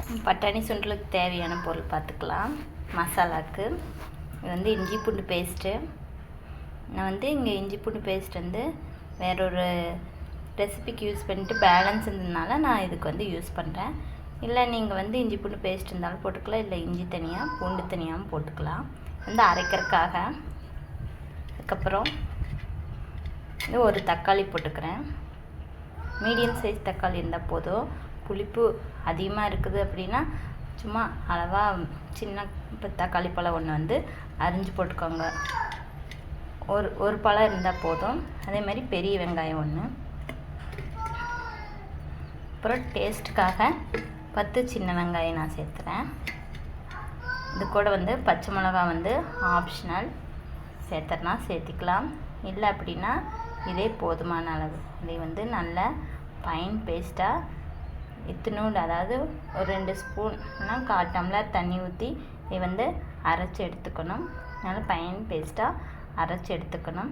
பட்டாணி சுண்டலுக்கு தேவையான பொருள் பார்த்துக்கலாம். மசாலாவுக்கு இது வந்து இஞ்சி பூண்டு பேஸ்ட்டு. நான் வந்து இங்கே இஞ்சி பூண்டு பேஸ்ட் வந்து வேறொரு ரெசிபிக்கு யூஸ் பண்ணிட்டு பேலன்ஸ் இருந்ததுனால நான் இதுக்கு வந்து யூஸ் பண்ணுறேன். இல்லை நீங்கள் வந்து இஞ்சி பூண்டு பேஸ்ட் இருந்தாலும் போட்டுக்கலாம், இல்லை இஞ்சி தனியாக பூண்டு தனியாகவும் போட்டுக்கலாம். வந்து அரைக்கிறதுக்காக. அதுக்கப்புறம் இது ஒரு தக்காளி போட்டுக்கிறேன். மீடியம் சைஸ் தக்காளி இருந்தால் போதும். புளிப்பு அதிகமாக இருக்குது அப்படின்னா சும்மா அளவாக சின்ன தக்காளி பழம் ஒன்று வந்து அரிஞ்சு போட்டுக்கோங்க. ஒரு பழம் இருந்தால் போதும். அதே மாதிரி பெரிய வெங்காயம் ஒன்று. அப்புறம் டேஸ்ட்டுக்காக 10 சின்ன வெங்காயம் நான் சேர்த்துறேன். இது கூட வந்து பச்சை மிளகா வந்து ஆப்ஷனல், சேர்த்துறனா சேர்த்திக்கலாம், இல்லை அப்படின்னா இதே போதுமான அளவு. இதை வந்து நல்ல ஃபைன் பேஸ்ட்டாக இத்தினூண்டு, அதாவது ஒரு 2 ஸ்பூன்னா 1/4 டம்ளர் தண்ணி ஊற்றி இதை வந்து அரைச்சி எடுத்துக்கணும். நல்லா ஃபைன் பேஸ்ட்டாக அரைச்சி எடுத்துக்கணும்.